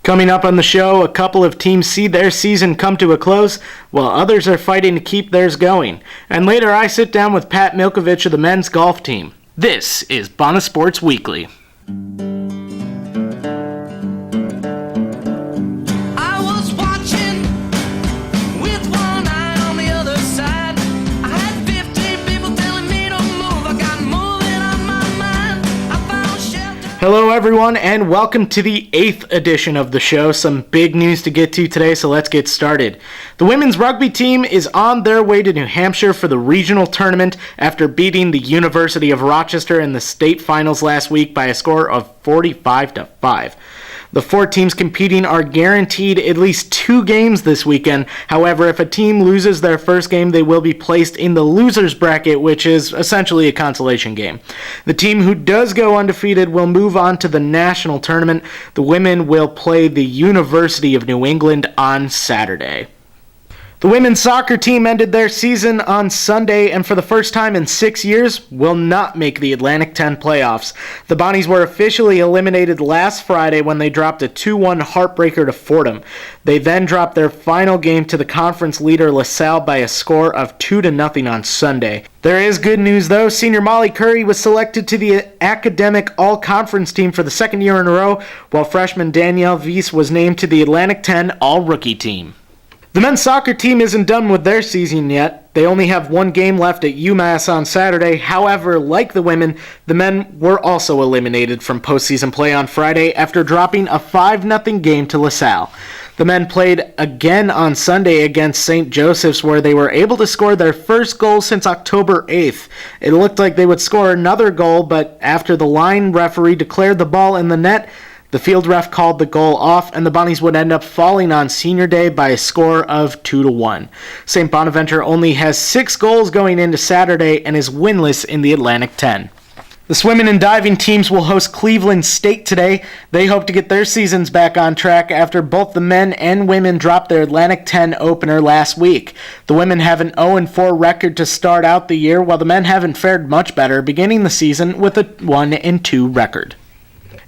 Coming up on the show, a couple of teams see their season come to a close, while others are fighting to keep theirs going. And later I sit down with Pat Milkovich of the men's golf team. This is Bona Sports Weekly. Hello everyone and welcome to the 8th edition of the show. Some big news to get to today, so let's get started. The women's rugby team is on their way to New Hampshire for the regional tournament after beating the University of Rochester in the state finals last week by a score of 45-5. The 4 teams competing are guaranteed at least 2 games this weekend. However, if a team loses their first game, they will be placed in the losers bracket, which is essentially a consolation game. The team who does go undefeated will move on to the national tournament. The women will play the University of New England on Saturday. The women's soccer team ended their season on Sunday and for the first time in 6 years will not make the Atlantic 10 playoffs. The Bonnies were officially eliminated last Friday when they dropped a 2-1 heartbreaker to Fordham. They then dropped their final game to the conference leader LaSalle by a score of 2-0 on Sunday. There is good news though. Senior Molly Curry was selected to the academic all-conference team for the second year in a row, while freshman Danielle Weiss was named to the Atlantic 10 all-rookie team. The men's soccer team isn't done with their season yet. They only have 1 game left at UMass on Saturday. However, like the women, the men were also eliminated from postseason play on Friday after dropping a 5-0 game to LaSalle. The men played again on Sunday against St. Joseph's, where they were able to score their first goal since October 8th. It looked like they would score another goal, but after the line referee declared the ball in the net, the field ref called the goal off, and the Bonnies would end up falling on senior day by a score of 2-1. St. Bonaventure only has 6 goals going into Saturday and is winless in the Atlantic 10. The swimming and diving teams will host Cleveland State today. They hope to get their seasons back on track after both the men and women dropped their Atlantic 10 opener last week. The women have an 0-4 record to start out the year, while the men haven't fared much better, beginning the season with a 1-2 record.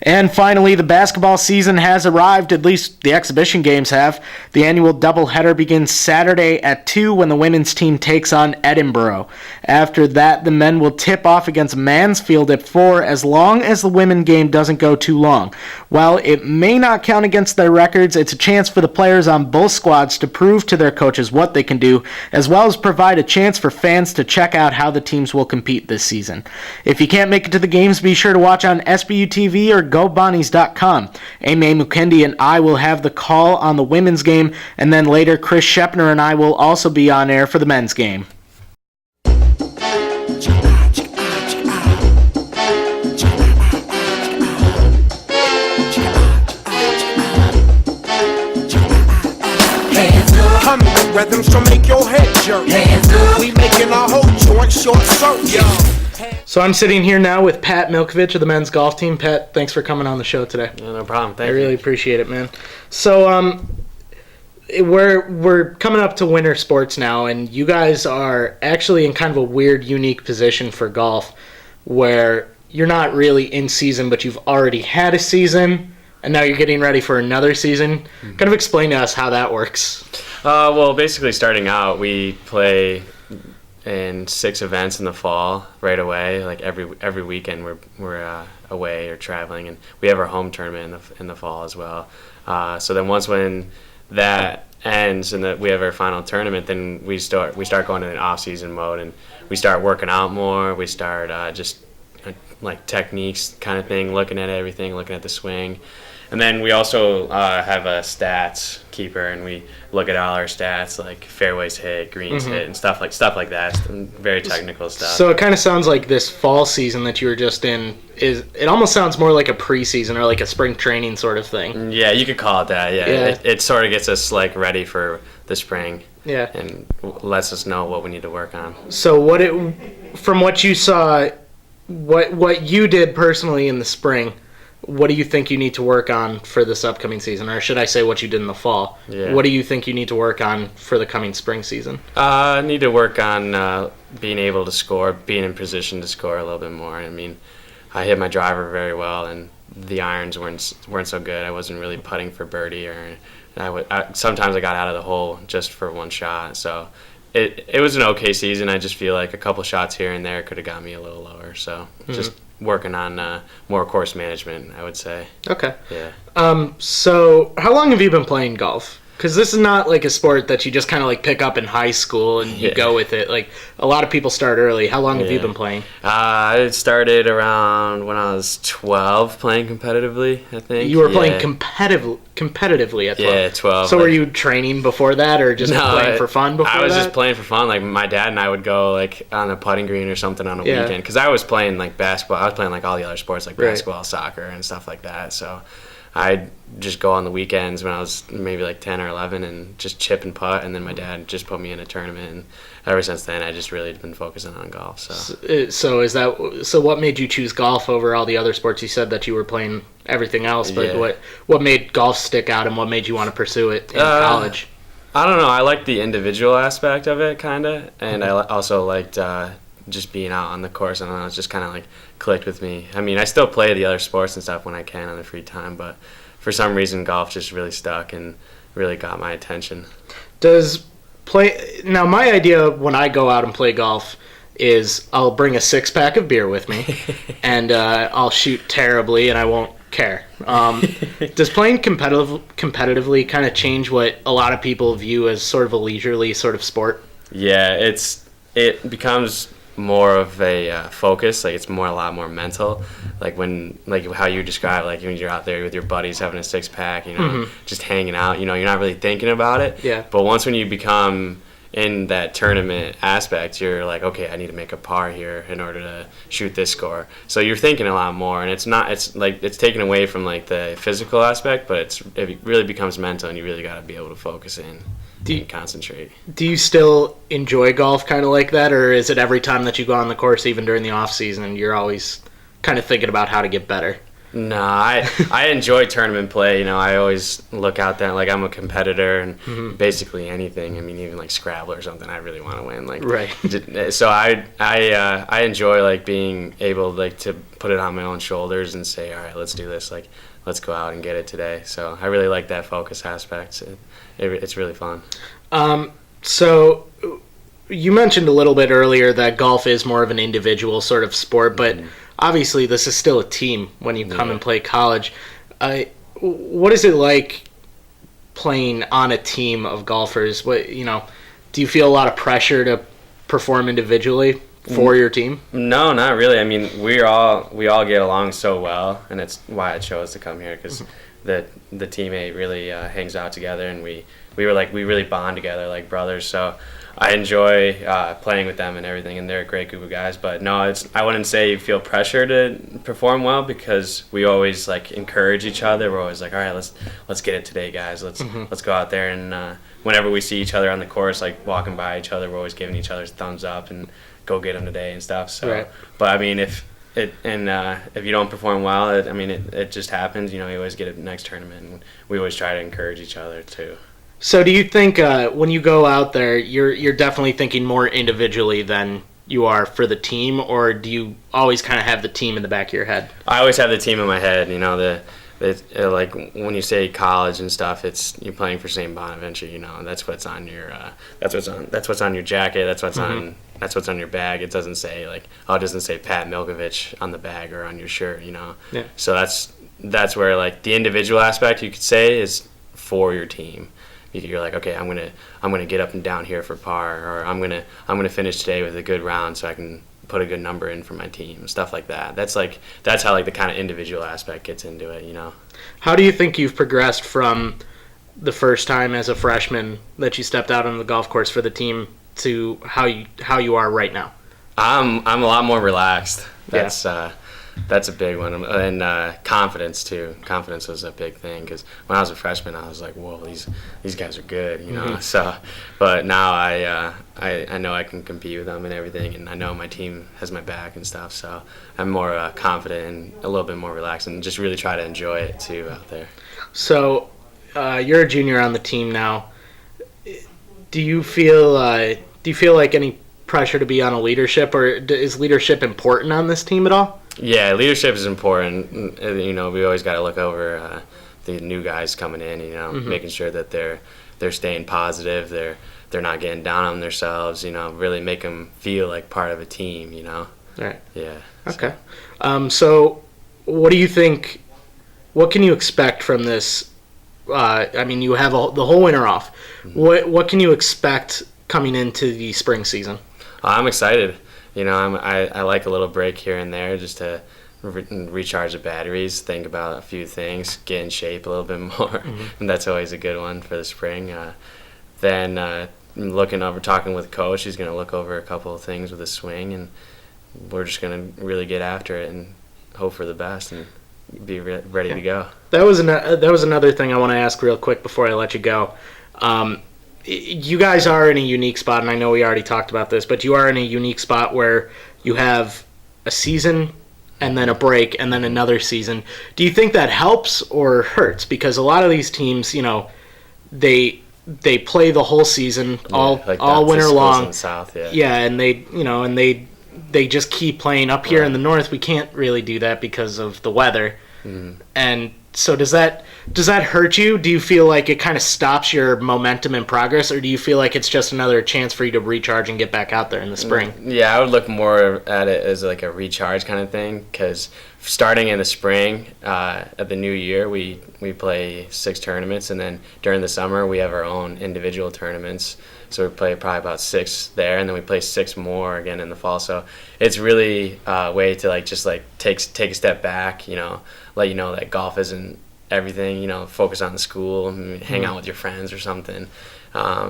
And finally, the basketball season has arrived, at least the exhibition games have. The annual doubleheader begins Saturday at 2 when the women's team takes on Edinburgh. After that, the men will tip off against Mansfield at 4 as long as the women game doesn't go too long. While it may not count against their records, it's a chance for the players on both squads to prove to their coaches what they can do, as well as provide a chance for fans to check out how the teams will compete this season. If you can't make it to the games, be sure to watch on SBU TV or GoBonnies.com. Amy Mukendi and I will have the call on the women's game, and then later Chris Shepner and I will also be on air for the men's game. Coming with rhythms to make your head jerk. We making our whole joint short circuit. So I'm sitting here now with Pat Milkovich of the men's golf team. Pat, thanks for coming on the show today. Yeah, no problem. Thank you. I really appreciate it, man. So we're coming up to winter sports now, and you guys are actually in kind of a weird, unique position for golf, where you're not really in season, but you've already had a season, and now you're getting ready for another season. Kind of explain to us how that works. Well, basically starting out, we play in 6 events in the fall right away. Like every weekend we're away or traveling, and we have our home tournament in the fall as well. So then when that ends and that we have our final tournament, then we start going in an off-season mode, and we start working out more. We start just like techniques kind of thing, looking at everything, looking at the swing. And then we also have a stats keeper, and we look at all our stats, like fairways hit, greens hit, and stuff like that. Very technical stuff. So it kind of sounds like this fall season that you were just in it almost sounds more like a preseason or like a spring training sort of thing. Yeah, you could call it that. Yeah. It sort of gets us like ready for the spring. Yeah. And lets us know what we need to work on. So from what you saw, what you did personally in the spring, what do you think you need to work on for this upcoming season? Or should I say what you did in the fall? Yeah. What do you think you need to work on for the coming spring season? I need to work on being able to score, being in position to score a little bit more. I mean, I hit my driver very well, and the irons weren't so good. I wasn't really putting for birdie, or sometimes I got out of the hole just for one shot. So it was an okay season. I just feel like a couple shots here and there could have got me a little lower. So just working on more course management, I would say. Okay. Yeah. So how long have you been playing golf? Because this is not like a sport that you just kind of like pick up in high school and you go with it. Like a lot of people start early. How long have you been playing? I started around when I was 12 playing competitively, I think. You were playing competitively at 12? Yeah, 12. So were you training before that or just playing for fun before that? I was just playing for fun. Like my dad and I would go like on a putting green or something on a weekend. Because I was playing like basketball. I was playing like all the other sports like basketball, soccer, and stuff like that. So I'd just go on the weekends when I was maybe like 10 or 11 and just chip and putt, and then my dad just put me in a tournament, and ever since then I just really been focusing on golf. So what made you choose golf over all the other sports? You said that you were playing everything else, but what made golf stick out, and what made you want to pursue it in college? I don't know. I liked the individual aspect of it, kind of, and I also liked just being out on the course. I don't know, it's just kind of like clicked with me. I mean, I still play the other sports and stuff when I can on the free time, but for some reason golf just really stuck and really got my attention. Now my idea when I go out and play golf is I'll bring a 6-pack of beer with me and I'll shoot terribly and I won't care. Does playing competitively kind of change what a lot of people view as sort of a leisurely sort of sport? Yeah, it becomes more of a focus. Like it's a lot more mental. Like how you describe, like when you're out there with your buddies having a 6-pack, just hanging out. You're not really thinking about it. Yeah. But once when you become in that tournament aspect, you're like, okay, I need to make a par here in order to shoot this score. So you're thinking a lot more, and it's taken away from like the physical aspect, but it really becomes mental, and you really got to be able to focus in. Concentrate. Do you still enjoy golf kind of like that, or is it every time that you go on the course, even during the off season, you're always kind of thinking about how to get better? No, I enjoy tournament play. I always look out there like I'm a competitor, and basically anything. I mean, even like Scrabble or something, I really want to win. Like, right. So I enjoy like being able like to put it on my own shoulders and say, all right, let's do this. Like, let's go out and get it today. So I really like that focus aspect. It's really fun. So you mentioned a little bit earlier that golf is more of an individual sort of sport, but obviously this is still a team when you come and play college. What is it like playing on a team of golfers? Do you feel a lot of pressure to perform individually for your team? No, not really. I mean, we all get along so well, and it's why I chose to come here, because the teammate really hangs out together, and we really bond together like brothers. So I enjoy playing with them and everything, and they're a great group of guys. But no, I wouldn't say you feel pressure to perform well, because we always like encourage each other. We're always like, all right, let's get it today, guys. Let's go out there, and whenever we see each other on the course, like walking by each other, we're always giving each other thumbs up and go get them today and stuff. So, right. But I mean, if you don't perform well, it just happens. You always get it next tournament, and we always try to encourage each other too. So do you think when you go out there, you're definitely thinking more individually than you are for the team, or do you always kind of have the team in the back of your head? I always have the team in my head. Like when you say college and stuff, you're playing for St. Bonaventure. That's what's on your that's what's on your jacket. That's what's on your bag. It doesn't say it doesn't say Pat Milkovich on the bag or on your shirt. Yeah. So that's where like the individual aspect you could say is for your team. You're like, okay, I'm gonna get up and down here for par, or I'm gonna finish today with a good round so I can put a good number in for my team, stuff like that. That's how like the kind of individual aspect gets into it. How do you think you've progressed from the first time as a freshman that you stepped out on the golf course for the team to how you are right now? I'm a lot more relaxed. That's a big one, and confidence too. Confidence was a big thing, because when I was a freshman, I was like, "Whoa, these guys are good," So, but now I know I can compete with them and everything, and I know my team has my back and stuff. So I'm more confident and a little bit more relaxed, and just really try to enjoy it too out there. So, you're a junior on the team now. Do you feel like any pressure to be on a leadership, or is leadership important on this team at all? Yeah, leadership is important. You know, we always got to look over the new guys coming in. You know, making sure that they're staying positive. They're not getting down on themselves. You know, really make them feel like part of a team. You know. Right. Yeah. Okay. So, what do you think? What can you expect from this? I mean, you have the whole winter off. What can you expect coming into the spring season? I'm excited. You know, I like a little break here and there just to recharge the batteries, think about a few things, get in shape a little bit more, and that's always a good one for the spring. Then looking over, talking with coach, he's going to look over a couple of things with the swing, and we're just going to really get after it and hope for the best and be ready to go. That was another thing I want to ask real quick before I let you go. You guys are in a unique spot, and I know we already talked about this, but you are in a unique spot where you have a season and then a break and then another season. Do you think that helps or hurts? Because a lot of these teams, you know, they play the whole season all winter long. In the South, and they just keep playing. Up here in the North, we can't really do that because of the weather. And so does that hurt you? Do you feel like it kind of stops your momentum and progress, or do you feel like it's just another chance for you to recharge and get back out there in the spring? Yeah, I would look more at it as like a recharge kind of thing, because starting in the spring, at the new year, we play 6 tournaments, and then during the summer we have our own individual tournaments. So we play probably about 6 there, and then we play 6 more again in the fall. So it's really a way to take a step back, you know, let you know that golf isn't everything, you know, focus on the school and hang out with your friends or something.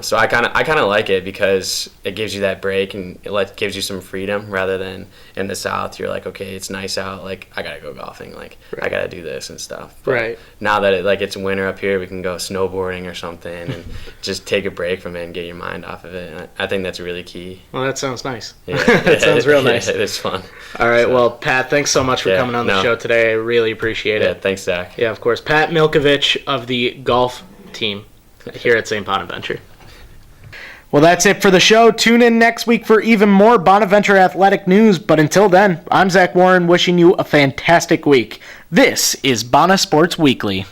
So I kind of like it because it gives you that break and it gives you some freedom, rather than in the South you're like, okay, it's nice out, like I gotta go golfing, like I gotta do this and stuff. But now that it's winter up here, we can go snowboarding or something and just take a break from it and get your mind off of it. And I think that's really key. Well, that sounds nice. Yeah. That sounds real nice. It is fun. All right, well, Pat, thanks so much for coming on the show today. I really appreciate it. Yeah, thanks, Zach. Yeah, of course. Pat Milkovich of the golf team here at St. Bonaventure. Well, that's it for the show. Tune in next week for even more Bonaventure athletic news. But until then, I'm Zach Warren, wishing you a fantastic week. This is Bona Sports Weekly.